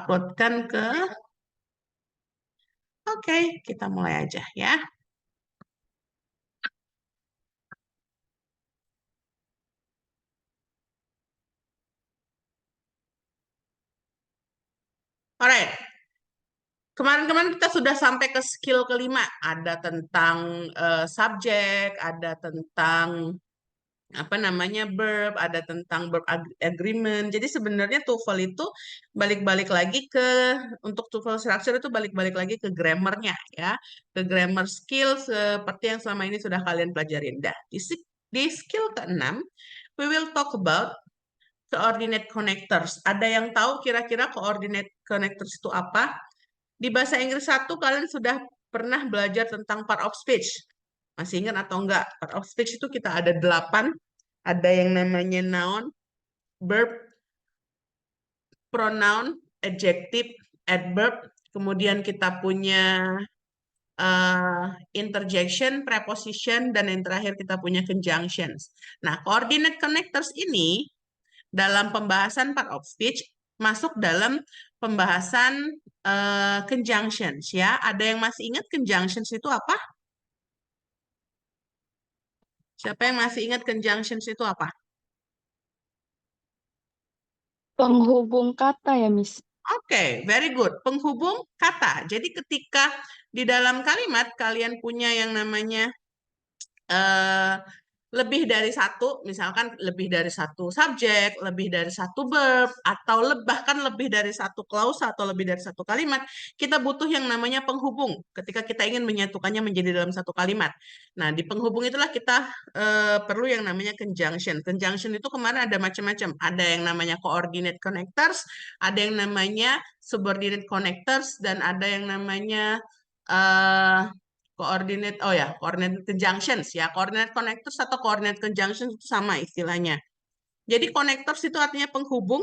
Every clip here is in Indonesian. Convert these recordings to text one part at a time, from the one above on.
uploadkan ke... Oke, kita mulai aja ya. Alright. Kemarin-kemarin kita sudah sampai ke skill kelima. Ada tentang subjek, ada tentang apa namanya verb, ada tentang verb agreement. Jadi sebenarnya TOEFL itu balik-balik lagi ke untuk TOEFL structure itu balik-balik lagi ke grammarnya ya, ke grammar skill seperti yang selama ini sudah kalian pelajarin. Dah di skill keenam, we will talk about coordinate connectors. Ada yang tahu kira-kira coordinate connectors itu apa? Di bahasa Inggris 1 kalian sudah pernah belajar tentang part of speech. Masih ingat atau enggak? Part of speech itu kita ada 8. Ada yang namanya noun, verb, pronoun, adjective, adverb. Kemudian kita punya interjection, preposition, dan yang terakhir kita punya conjunctions. Nah, coordinate connectors ini dalam pembahasan part of speech masuk dalam pembahasan conjunctions ya. Ada yang masih ingat conjunctions itu apa? Siapa yang masih ingat conjunctions itu apa? Penghubung kata ya, Miss. Oke, very good. Penghubung kata. Jadi ketika di dalam kalimat kalian punya yang namanya eh, lebih dari satu, misalkan lebih dari satu subjek, lebih dari satu verb, atau bahkan lebih dari satu klausa atau lebih dari satu kalimat, kita butuh yang namanya penghubung ketika kita ingin menyatukannya menjadi dalam satu kalimat. Nah, di penghubung itulah kita perlu yang namanya conjunction. Conjunction itu kemarin ada macam-macam. Ada yang namanya coordinate connectors, ada yang namanya subordinate connectors, dan ada yang namanya eh, coordinate conjunctions ya. Coordinate connectors atau coordinate conjunctions itu sama istilahnya. Jadi connectors itu artinya penghubung,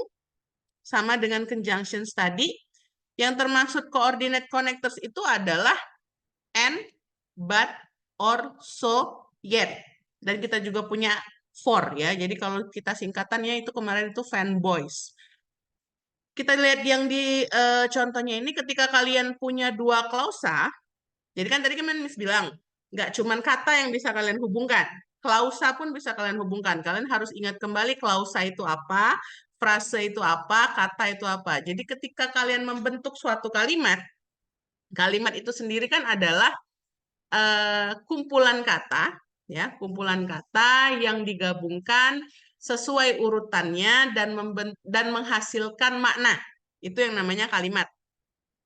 sama dengan conjunctions tadi. Yang termaksud coordinate connectors itu adalah and, but, or, so, yet. Dan kita juga punya for ya. Jadi kalau kita singkatannya itu kemarin itu fanboys. Kita lihat yang di contohnya ini ketika kalian punya dua klausa. Jadi kan tadi kan Miss bilang, nggak cuman kata yang bisa kalian hubungkan, klausa pun bisa kalian hubungkan. Kalian harus ingat kembali klausa itu apa, frase itu apa, kata itu apa. Jadi ketika kalian membentuk suatu kalimat, kalimat itu sendiri kan adalah kumpulan kata, ya, kumpulan kata yang digabungkan sesuai urutannya dan menghasilkan makna. Itu yang namanya kalimat.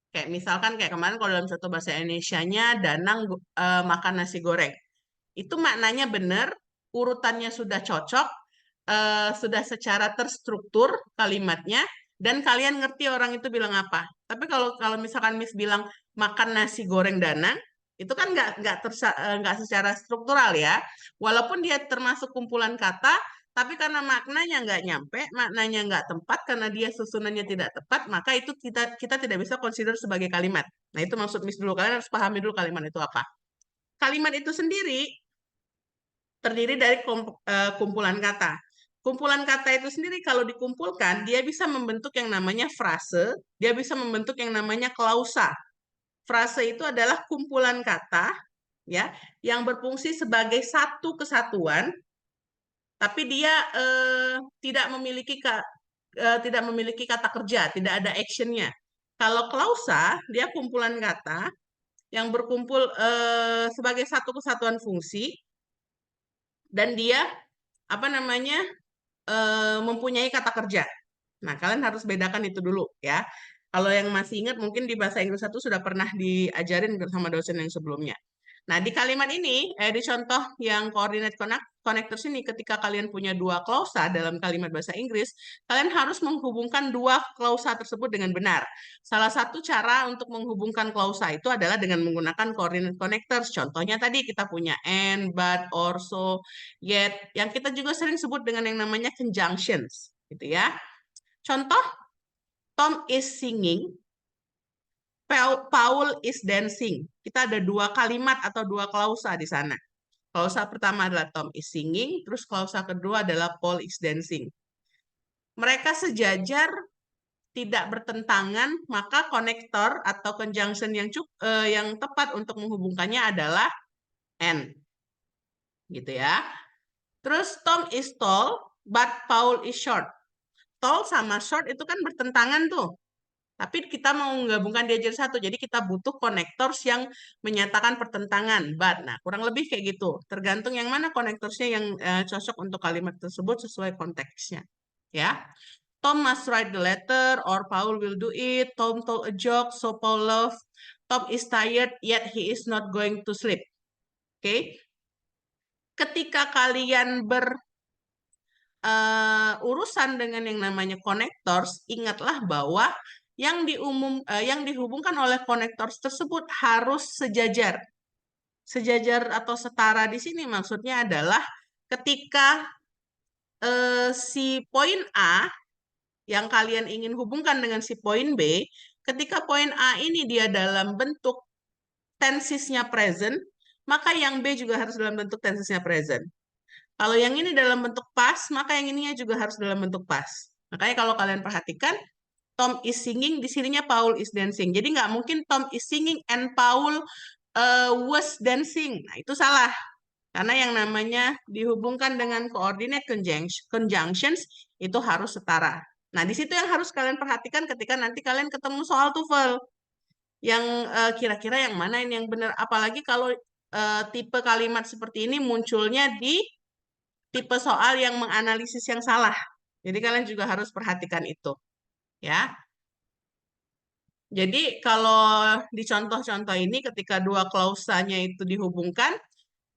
Kayak misalkan kayak kemarin kalau dalam satu bahasa Indonesianya Danang makan nasi goreng. Itu maknanya benar, urutannya sudah cocok, sudah secara terstruktur kalimatnya dan kalian ngerti orang itu bilang apa. Tapi kalau kalau misalkan Miss bilang makan nasi goreng Danang, itu kan nggak secara struktural ya. Walaupun dia termasuk kumpulan kata, tapi karena maknanya nggak nyampe, maknanya nggak tepat, karena dia susunannya tidak tepat, maka itu kita tidak bisa consider sebagai kalimat. Nah, itu maksud Miss dulu. Kalian harus pahami dulu kalimat itu apa. Kalimat itu sendiri terdiri dari kumpulan kata. Kumpulan kata itu sendiri kalau dikumpulkan, dia bisa membentuk yang namanya frase, dia bisa membentuk yang namanya klausa. Frase itu adalah kumpulan kata ya yang berfungsi sebagai satu kesatuan tapi dia tidak memiliki kata kerja, tidak ada actionnya. Kalau klausa, dia kumpulan kata yang berkumpul sebagai satu kesatuan fungsi dan dia apa namanya mempunyai kata kerja. Nah, kalian harus bedakan itu dulu ya. Kalau yang masih ingat mungkin di bahasa Inggris satu sudah pernah diajarin sama dosen yang sebelumnya. Nah, di kalimat ini, di contoh yang coordinate connectors ini, ketika kalian punya dua klausa dalam kalimat bahasa Inggris, kalian harus menghubungkan dua klausa tersebut dengan benar. Salah satu cara untuk menghubungkan klausa itu adalah dengan menggunakan coordinate connectors. Contohnya tadi kita punya and, but, or, so, yet, yang kita juga sering sebut dengan yang namanya conjunctions, gitu ya. Contoh, Tom is singing, Paul is dancing. Kita ada dua kalimat atau dua klausa di sana. Klausa pertama adalah Tom is singing, terus klausa kedua adalah Paul is dancing. Mereka sejajar tidak bertentangan, maka konektor atau conjunction yang tepat untuk menghubungkannya adalah and. Gitu ya. Terus Tom is tall, but Paul is short. Tall sama short itu kan bertentangan tuh. Tapi kita mau menggabungkan dia jadi satu. Jadi kita butuh connectors yang menyatakan pertentangan. But, nah kurang lebih kayak gitu. Tergantung yang mana connectorsnya yang cocok untuk kalimat tersebut sesuai konteksnya. Ya. Tom must write the letter or Paul will do it. Tom told a joke, so Paul laughed. Tom is tired, yet he is not going to sleep. Oke. Ketika kalian urusan dengan yang namanya connectors, ingatlah bahwa yang dihubungkan oleh connectors tersebut harus sejajar. Sejajar atau setara di sini maksudnya adalah ketika si poin A yang kalian ingin hubungkan dengan si poin B, ketika poin A ini dia dalam bentuk tensisnya present, maka yang B juga harus dalam bentuk tensisnya present. Kalau yang ini dalam bentuk past, maka yang ininya juga harus dalam bentuk past. Makanya kalau kalian perhatikan, Tom is singing, di sininya Paul is dancing. Jadi nggak mungkin Tom is singing and Paul was dancing. Nah, itu salah. Karena yang namanya dihubungkan dengan coordinate conjunctions itu harus setara. Nah, di situ yang harus kalian perhatikan ketika nanti kalian ketemu soal TOEFL. Yang kira-kira yang mana ini yang benar. Apalagi kalau tipe kalimat seperti ini munculnya di tipe soal yang menganalisis yang salah. Jadi kalian juga harus perhatikan itu. Ya. Jadi kalau di contoh-contoh ini ketika dua klausanya itu dihubungkan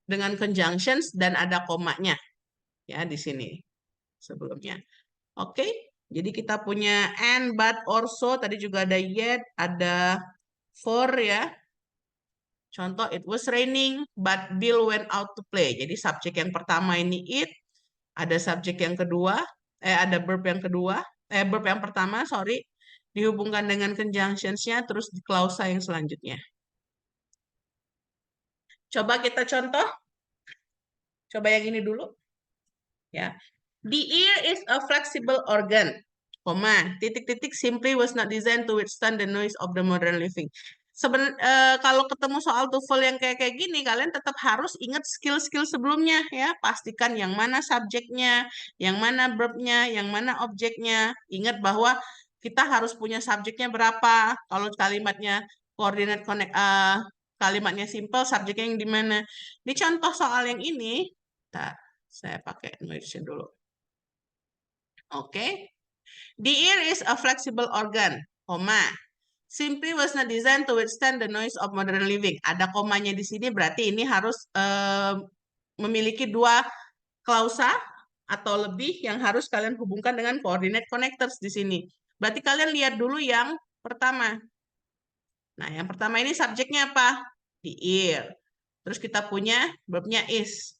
dengan conjunctions dan ada komanya ya di sini sebelumnya. Oke, jadi kita punya and, but, or, so. Tadi juga ada yet, ada for ya. Contoh, it was raining, but Bill went out to play. Jadi subjek yang pertama ini it, ada subjek yang kedua, ada verb yang kedua, verb yang pertama, sorry, dihubungkan dengan conjunctions-nya, terus di klausa yang selanjutnya. Coba kita contoh. Coba yang ini dulu. Ya. The ear is a flexible organ, titik-titik simply was not designed to withstand the noise of the modern living. Kalau ketemu soal TOEFL yang kayak gini, kalian tetap harus ingat skill-skill sebelumnya ya. Pastikan yang mana subjeknya, yang mana verbnya, yang mana objeknya. Ingat bahwa kita harus punya subjeknya berapa. Kalau kalimatnya coordinate connect, kalimatnya simple, subjeknya yang di mana. Di contoh soal yang ini, saya pakai noise-nya dulu. Oke. The ear is a flexible organ, simply was not designed to withstand the noise of modern living. Ada komanya di sini berarti ini harus memiliki dua klausa atau lebih yang harus kalian hubungkan dengan coordinate connectors di sini. Berarti kalian lihat dulu yang pertama. Nah, yang pertama ini subjeknya apa? The ear. Terus kita punya verbnya is.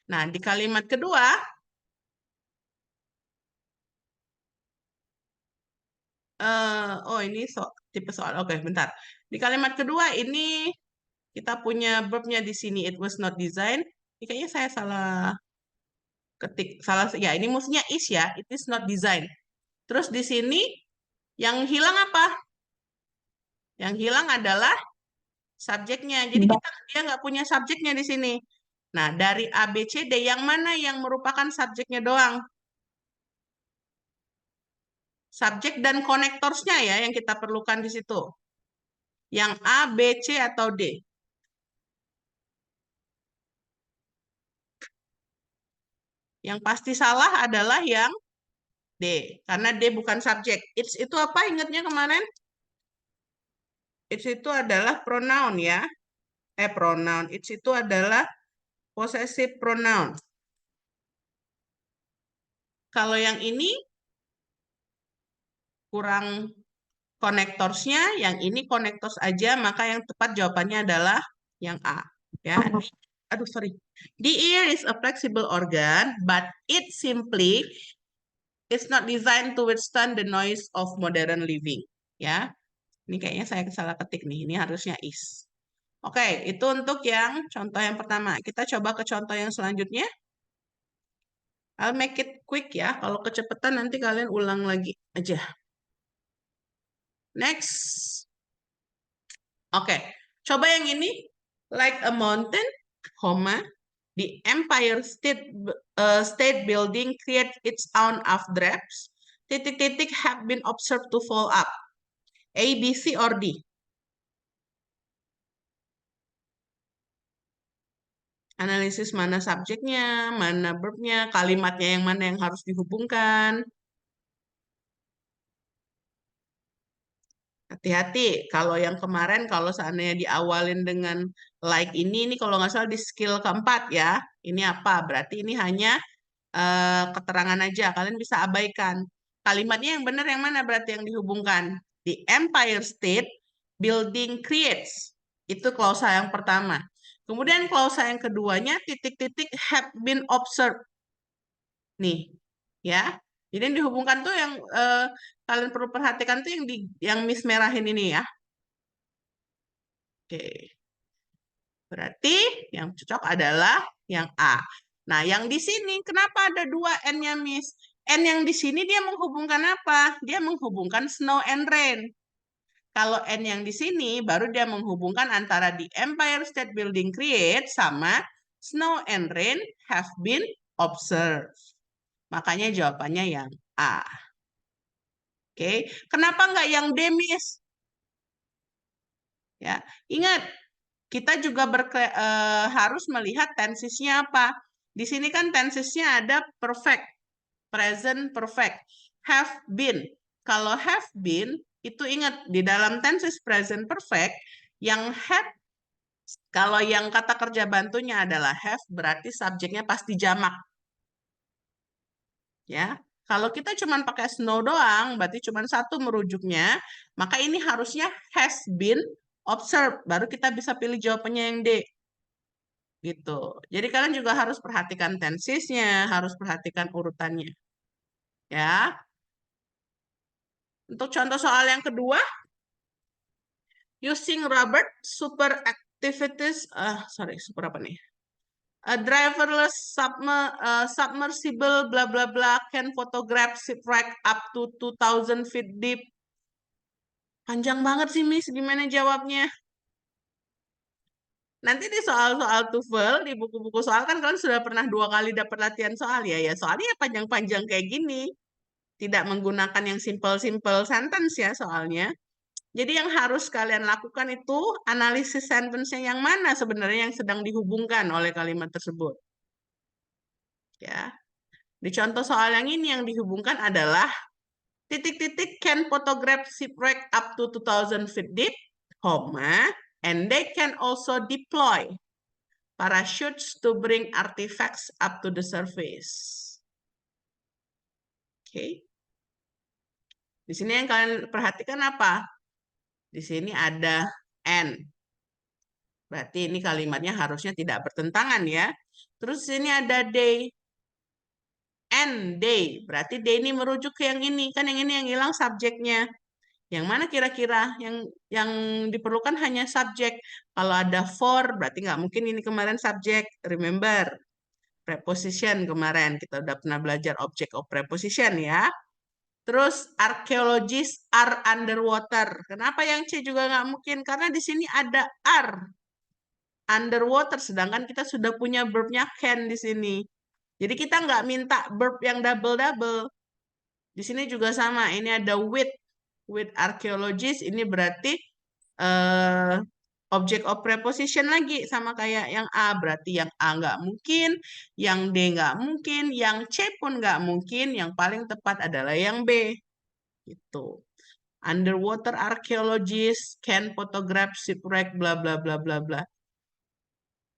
Nah, di kalimat kedua, ini tipe soal. Oke, bentar. Di kalimat kedua ini kita punya verbnya di sini. It was not designed. Ini kayaknya saya salah ketik. Ya, ini mestinya is ya. It is not designed. Terus di sini yang hilang apa? Yang hilang adalah subjeknya. Jadi dia nggak punya subjeknya di sini. Nah, dari A, B, C, D, yang mana yang merupakan subjeknya doang? Subjek dan konektorsnya ya yang kita perlukan di situ. Yang A, B, C, atau D. Yang pasti salah adalah yang D. Karena D bukan subjek. It's itu apa ingatnya kemarin? It's itu adalah pronoun ya. Pronoun. It's itu adalah possessive pronoun. Kalau yang ini kurang konektorsnya, yang ini konektors aja, maka yang tepat jawabannya adalah yang A. Ya. Aduh, sorry. The ear is a flexible organ, but it simply is not designed to withstand the noise of modern living. Ya. Ini kayaknya saya salah ketik nih. Ini harusnya is. Oke, itu untuk yang contoh yang pertama. Kita coba ke contoh yang selanjutnya. I'll make it quick ya. Kalau kecepatan nanti kalian ulang lagi aja. Next. Oke, coba yang ini. Like a mountain, comma, the Empire State Building create its own updrafts. Titik-titik have been observed to fall up. A, B, C, or D? Analisis mana subjeknya, mana verbnya, kalimatnya yang mana yang harus dihubungkan. Hati-hati, kalau yang kemarin, kalau seandainya diawalin dengan like ini kalau nggak salah di skill keempat ya. Ini apa? Berarti ini hanya keterangan aja, kalian bisa abaikan. Kalimatnya yang benar yang mana berarti yang dihubungkan? The Empire State Building creates. Itu klausa yang pertama. Kemudian klausa yang keduanya, titik-titik have been observed. Nih, ya. Jadi yang dihubungkan tuh yang kalian perlu perhatikan tuh yang Miss merahin ini ya. Oke. Berarti yang cocok adalah yang A. Nah, yang di sini kenapa ada dua N-nya, Miss? N yang di sini dia menghubungkan apa? Dia menghubungkan snow and rain. Kalau N yang di sini baru dia menghubungkan antara the Empire State Building create sama snow and rain have been observed. Makanya jawabannya yang A. Oke, kenapa nggak yang D, Miss? Ya, ingat kita juga harus melihat tensesnya apa. Di sini kan tensesnya ada perfect, present perfect, have been. Kalau have been, itu ingat di dalam tenses present perfect, yang had, kalau yang kata kerja bantunya adalah have, berarti subjeknya pasti jamak. Ya, kalau kita cuma pakai snow doang, berarti cuma satu merujuknya, maka ini harusnya has been observed. Baru kita bisa pilih jawabannya yang D. Gitu. Jadi kalian juga harus perhatikan tensesnya, harus perhatikan urutannya. Ya. Untuk contoh soal yang kedua, using Robert super activities, super apa nih? A driverless submersible bla bla bla can photograph shipwreck up to 2000 feet deep. Panjang banget sih, Miss. Gimana jawabnya? Nanti di soal-soal TOEFL, di buku-buku soal kan kalian sudah pernah 2 kali dapat latihan soal ya. Ya soalnya ya panjang-panjang kayak gini. Tidak menggunakan yang simple-simple sentence ya soalnya. Jadi yang harus kalian lakukan itu analisis sentence-nya yang mana sebenarnya yang sedang dihubungkan oleh kalimat tersebut. Ya. Di contoh soal yang ini yang dihubungkan adalah titik-titik can photograph shipwreck up to 2000 feet deep, and they can also deploy parachutes to bring artifacts up to the surface. Oke. Di sini yang kalian perhatikan apa? Di sini ada N. Berarti ini kalimatnya harusnya tidak bertentangan ya. Terus sini ada day. And day. Berarti day ini merujuk ke yang ini. Kan yang ini yang hilang subjeknya. Yang mana kira-kira yang diperlukan hanya subjek. Kalau ada for, berarti nggak mungkin ini kemarin subjek. Remember, preposition kemarin. Kita udah pernah belajar object of preposition ya. Terus archaeologists are underwater. Kenapa yang C juga nggak mungkin? Karena di sini ada are underwater, sedangkan kita sudah punya verbnya can di sini. Jadi kita nggak minta verb yang double-double. Di sini juga sama. Ini ada with archaeologist. Ini berarti object of preposition lagi sama kayak yang A. Berarti yang A nggak mungkin, yang D nggak mungkin, yang C pun nggak mungkin. Yang paling tepat adalah yang B. Gitu. Underwater archaeologist can photograph shipwreck bla bla bla bla bla.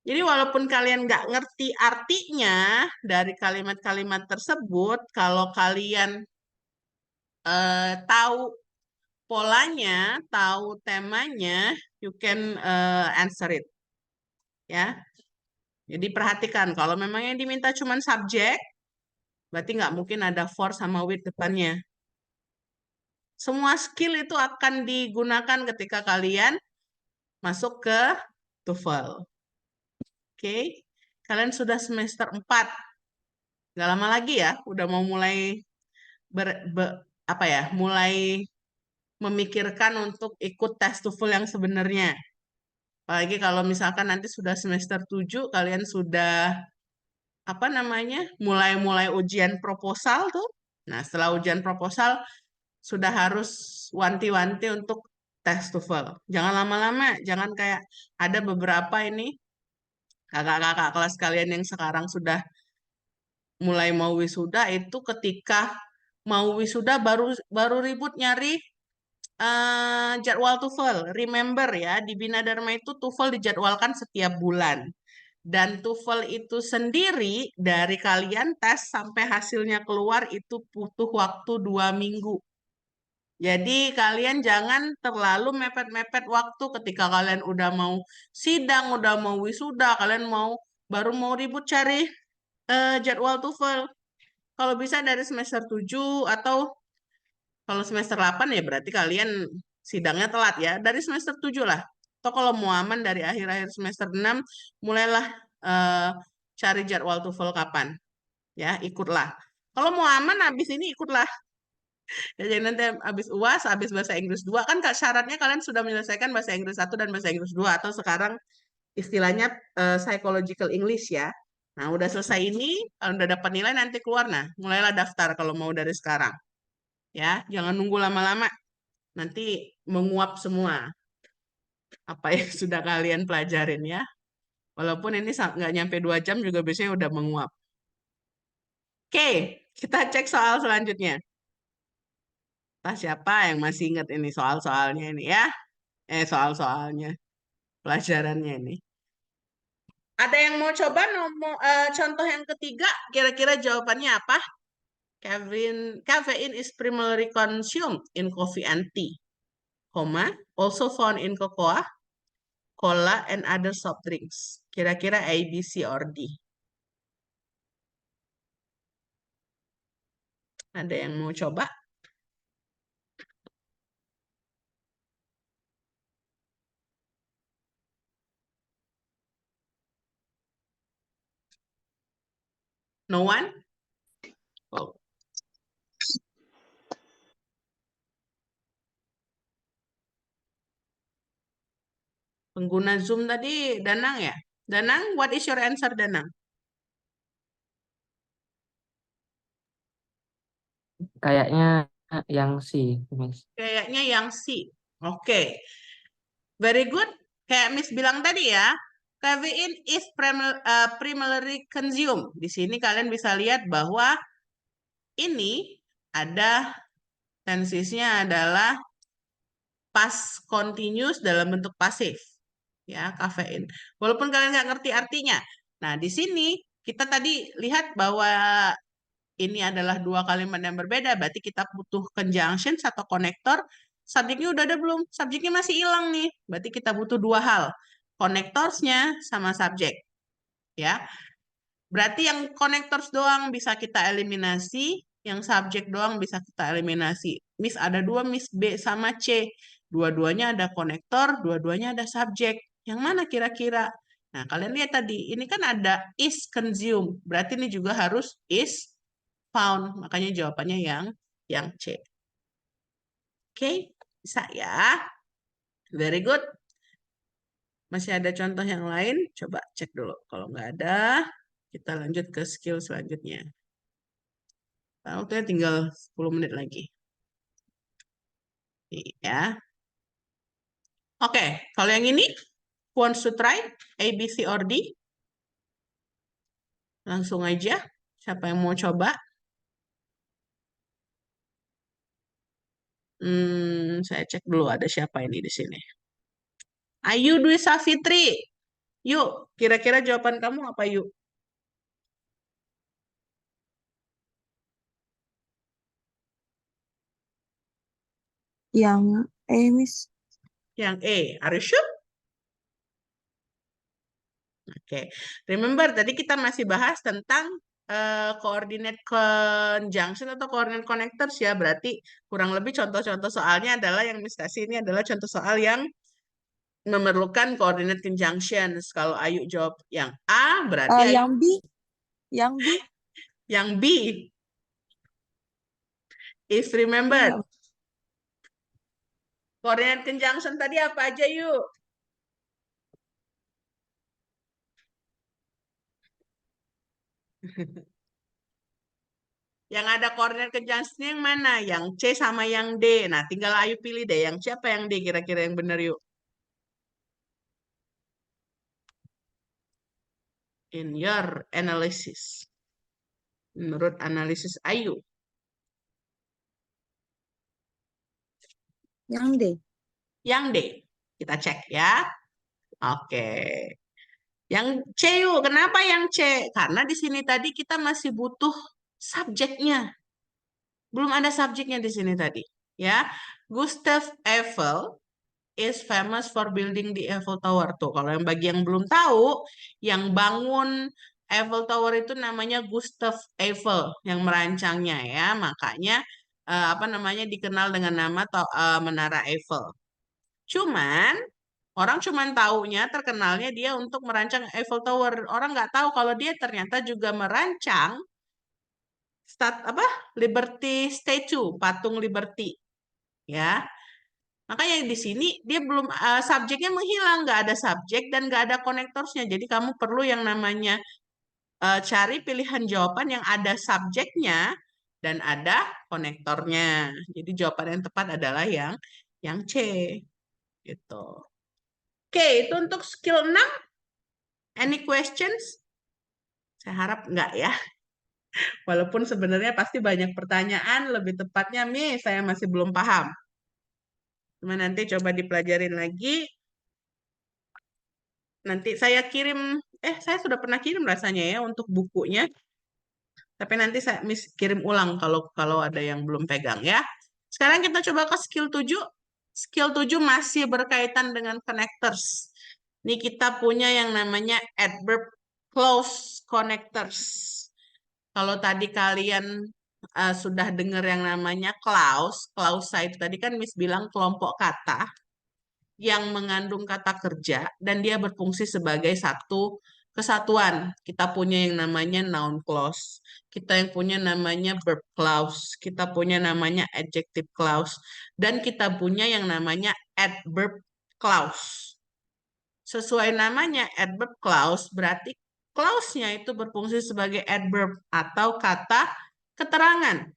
Jadi walaupun kalian nggak ngerti artinya dari kalimat-kalimat tersebut, kalau kalian tahu polanya, tahu temanya, you can answer it. Ya. Jadi perhatikan, kalau memang yang diminta cuma subjek, berarti nggak mungkin ada for sama with depannya. Semua skill itu akan digunakan ketika kalian masuk ke TOEFL. Oke, kalian sudah semester 4. Gak lama lagi ya, udah mau mulai mulai memikirkan untuk ikut tes TOEFL yang sebenarnya. Apalagi kalau misalkan nanti sudah semester 7, kalian sudah apa namanya? Mulai-mulai ujian proposal tuh. Nah, setelah ujian proposal sudah harus wanti-wanti untuk tes TOEFL. Jangan lama-lama, jangan kayak ada beberapa ini kakak-kakak kelas kalian yang sekarang sudah mulai mau wisuda itu ketika mau wisuda baru baru ribut nyari jadwal TOEFL. Remember ya, di Bina Dharma itu TOEFL dijadwalkan setiap bulan. Dan TOEFL itu sendiri dari kalian tes sampai hasilnya keluar itu butuh waktu 2 minggu. Jadi kalian jangan terlalu mepet-mepet waktu ketika kalian udah mau sidang, udah mau wisuda, kalian baru mau ribut cari jadwal TOEFL. Kalau bisa dari semester 7 atau kalau semester 8 ya berarti kalian sidangnya telat ya. Dari semester 7 lah. Atau kalau mau aman dari akhir-akhir semester 6 mulailah eh, cari jadwal TOEFL kapan. Ya, ikutlah. Kalau mau aman habis ini ikutlah. Ya, jadi nanti habis UAS, habis bahasa Inggris 2 kan Kak, syaratnya kalian sudah menyelesaikan bahasa Inggris 1 dan bahasa Inggris 2 atau sekarang istilahnya psychological English ya. Nah, udah selesai ini, kalau udah dapat nilai nanti keluar nah, mulailah daftar kalau mau dari sekarang. Ya, jangan nunggu lama-lama. Nanti menguap semua apa yang sudah kalian pelajarin ya. Walaupun ini nggak nyampe 2 jam juga biasanya udah menguap. Oke, kita cek soal selanjutnya. Entah siapa yang masih ingat ini soal-soalnya ini ya. Soal-soalnya, pelajarannya ini. Ada yang mau coba contoh yang ketiga, kira-kira jawabannya apa? Caffeine is primarily consumed in coffee and tea, also found in cocoa, cola, and other soft drinks. Kira-kira A, B, C, or D. Ada yang mau coba? No one? Oh. Pengguna Zoom tadi Danang ya? Danang, what is your answer, Danang? Kayaknya yang C, Miss. Kayaknya yang C. Oke. Very good. Kayak Miss bilang tadi ya, caffeine is primarily consumed. Di sini kalian bisa lihat bahwa ini ada tensisnya adalah past continuous dalam bentuk pasif. Ya, kafein. Walaupun kalian nggak ngerti artinya. Nah, di sini kita tadi lihat bahwa ini adalah dua kalimat yang berbeda, berarti kita butuh conjunction atau konektor. Subjeknya udah ada belum? Subjeknya masih hilang nih. Berarti kita butuh dua hal, konektorsnya sama subjek. Ya, berarti yang konektors doang bisa kita eliminasi, yang subjek doang bisa kita eliminasi. Miss ada dua, Miss B sama C. Dua-duanya ada konektor, dua-duanya ada subjek. Yang mana kira-kira? Nah, kalian lihat tadi, ini kan ada is consumed. Berarti ini juga harus is found. Makanya jawabannya yang C. Oke, bisa ya. Very good. Masih ada contoh yang lain? Coba cek dulu. Kalau nggak ada, kita lanjut ke skill selanjutnya. Waktunya tinggal 10 menit lagi. Ya. Oke, kalau yang ini, wants to try A, B, C, or D? Langsung aja. Siapa yang mau coba? Saya cek dulu ada siapa ini di sini. Ayu Dwi Safitri. Yuk, kira-kira jawaban kamu apa yuk? Yang Miss. Yang E. Are you sure? Oke. Remember, tadi kita masih bahas tentang coordinate conjunction atau coordinate connectors ya. Berarti kurang lebih contoh-contoh soalnya adalah yang Miss kasih ini adalah contoh soal yang memerlukan coordinate conjunctions. Kalau Ayu jawab yang A, berarti Ayu Yang B. Yang B. yang B. If remember, Iya. Coordinate conjunction tadi apa aja yuk? Yang ada coordinate conjunction yang mana? Yang C sama yang D. Nah, tinggal Ayu pilih deh. Yang C apa yang D kira-kira yang benar yuk? In your analysis. Menurut analisis Ayu. Yang D. Yang D. Kita cek ya. Oke. Yang C yuk. Kenapa yang C? Karena di sini tadi kita masih butuh subjeknya. Belum ada subjeknya di sini tadi. Ya. Gustav Eiffel is famous for building the Eiffel Tower. Tuh, kalau yang bagi yang belum tahu, yang bangun Eiffel Tower itu namanya Gustav Eiffel yang merancangnya ya. Makanya apa namanya dikenal dengan nama Menara Eiffel. Cuman orang cuman taunya terkenalnya dia untuk merancang Eiffel Tower. Orang nggak tahu kalau dia ternyata juga merancang Liberty Statue, patung Liberty. Ya, makanya di sini dia belum subjeknya menghilang, nggak ada subjek dan nggak ada konektornya. Jadi kamu perlu yang namanya cari pilihan jawaban yang ada subjeknya dan ada konektornya. Jadi jawaban yang tepat adalah yang C. Gitu. Oke, itu untuk skill 6. Any questions? Saya harap enggak ya. Walaupun sebenarnya pasti banyak pertanyaan, lebih tepatnya saya masih belum paham. Cuma nanti coba dipelajarin lagi. Nanti saya kirim, saya sudah pernah kirim rasanya ya untuk bukunya. Tapi nanti saya kirim ulang kalau ada yang belum pegang ya. Sekarang kita coba ke skill 7. Skill 7 masih berkaitan dengan connectors. Ini kita punya yang namanya adverb clause connectors. Kalau tadi kalian sudah dengar yang namanya clause itu tadi kan Miss bilang kelompok kata yang mengandung kata kerja dan dia berfungsi sebagai satu kesatuan. Kita punya yang namanya noun clause, kita yang punya namanya verb clause, kita punya namanya adjective clause, dan kita punya yang namanya adverb clause. Sesuai namanya adverb clause berarti clause-nya itu berfungsi sebagai adverb atau kata keterangan.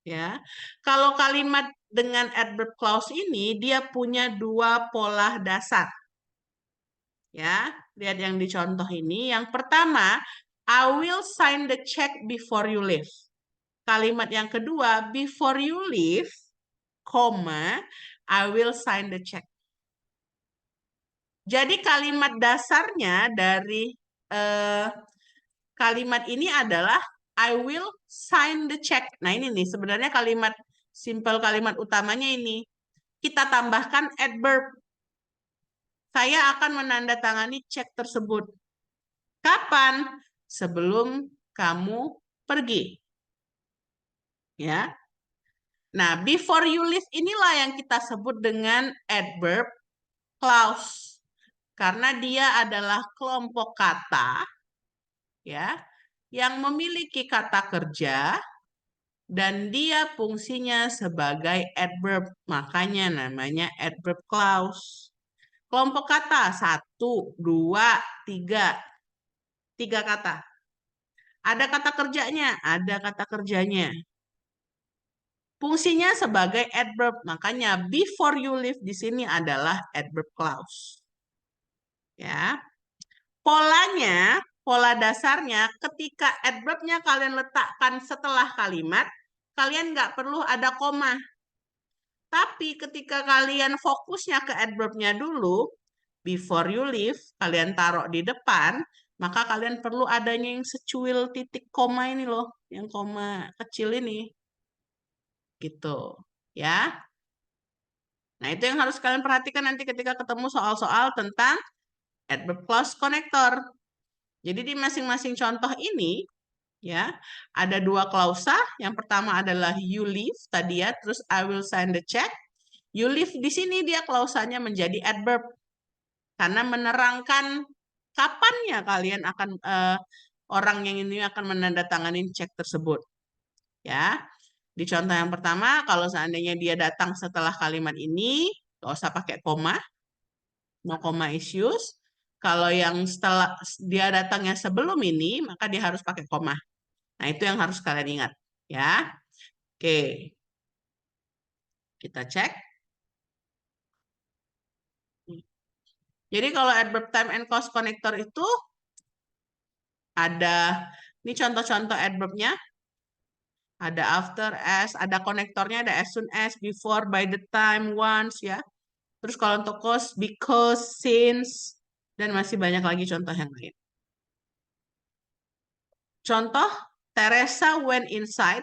Ya, kalau kalimat dengan adverb clause ini dia punya dua pola dasar. Ya, lihat yang dicontoh ini. Yang pertama, I will sign the check before you leave. Kalimat yang kedua, before you leave, I will sign the check. Jadi kalimat dasarnya dari kalimat ini adalah I will sign the check. Nah ini nih sebenarnya kalimat utamanya ini. Kita tambahkan adverb. Saya akan menandatangani cek tersebut. Kapan? Sebelum kamu pergi. Ya. Nah, before you leave inilah yang kita sebut dengan adverb clause. Karena dia adalah kelompok kata ya yang memiliki kata kerja dan dia fungsinya sebagai adverb. Makanya namanya adverb clause. Kelompok kata 1, 2, 3. 3 kata. Ada kata kerjanya, ada kata kerjanya. Fungsinya sebagai adverb. Makanya before you leave di sini adalah adverb clause. Ya. Polanya, pola dasarnya ketika adverbnya kalian letakkan setelah kalimat, kalian nggak perlu ada koma. Tapi ketika kalian fokusnya ke adverbnya dulu, before you leave, kalian taruh di depan, maka kalian perlu adanya yang secuil titik koma ini loh, yang koma kecil ini. Gitu, ya. Nah, itu yang harus kalian perhatikan nanti ketika ketemu soal-soal tentang adverb clause connector. Jadi di masing-masing contoh ini, ya, ada dua klausa. Yang pertama adalah you leave tadi ya, terus I will sign the check. You leave di sini dia klausanya menjadi adverb karena menerangkan kapannya kalian akan orang yang ini akan menandatangani cek tersebut. Ya. Di contoh yang pertama, kalau seandainya dia datang setelah kalimat ini, nggak usah pakai koma, no comma is used. Kalau yang setelah dia datangnya sebelum ini, maka dia harus pakai koma. Nah, itu yang harus kalian ingat. Ya, oke. Kita cek. Jadi kalau adverb time and cause connector itu ada, ini contoh-contoh adverbnya. Ada after, as, ada konektornya, ada as soon as, before, by the time, once, ya. Terus kalau untuk cause, because, since, dan masih banyak lagi contoh yang lain. Contoh, Teresa went inside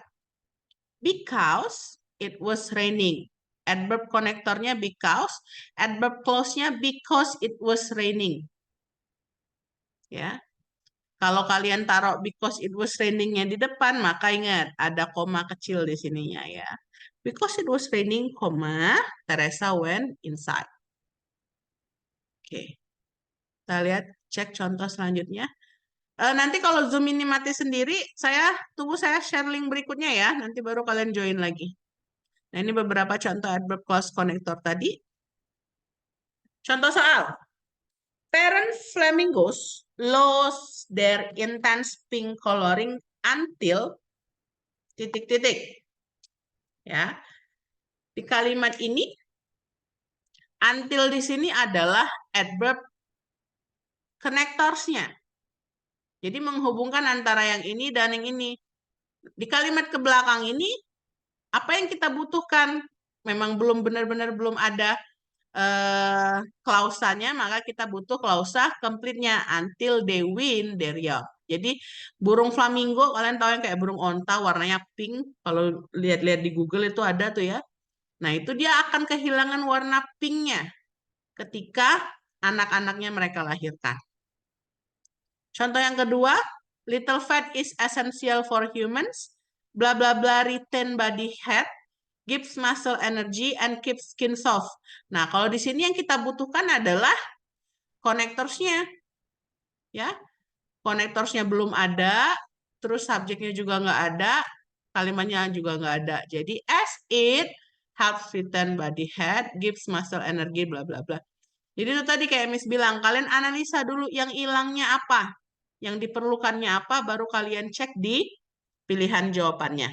because it was raining. Adverb konektornya because, adverb clause-nya because it was raining. Ya. Kalau kalian taruh because it was raining-nya di depan, maka ingat ada koma kecil di sininya ya. Because it was raining, Teresa went inside. Oke. Kita lihat, cek contoh selanjutnya. Nanti kalau Zoom ini mati sendiri, tunggu saya share link berikutnya ya. Nanti baru kalian join lagi. Nah, ini beberapa contoh adverb clause connector tadi. Contoh soal. Parent flamingos lost their intense pink coloring until ... Ya. Di kalimat ini until di sini adalah adverb connectors-nya. Jadi menghubungkan antara yang ini dan yang ini. Di kalimat ke belakang ini apa yang kita butuhkan? Memang belum benar-benar belum ada klausanya, maka kita butuh klausa complete-nya until they win their young. Jadi burung flamingo, kalian tahu yang kayak burung onta warnanya pink, kalau lihat-lihat di Google itu ada tuh ya. Nah, itu dia akan kehilangan warna pinknya ketika anak-anaknya mereka lahirkan. Contoh yang kedua, little fat is essential for humans, bla bla bla retain body fat, gives muscle energy and keeps skin soft. Nah, kalau di sini yang kita butuhkan adalah connectors-nya. Ya. Connectors-nya belum ada, terus subjeknya juga nggak ada, kalimatnya juga nggak ada. Jadi as it helps retain body fat, gives muscle energy, bla bla bla. Jadi itu tadi kayak Miss bilang, kalian analisa dulu yang hilangnya apa, yang diperlukannya apa, baru kalian cek di pilihan jawabannya.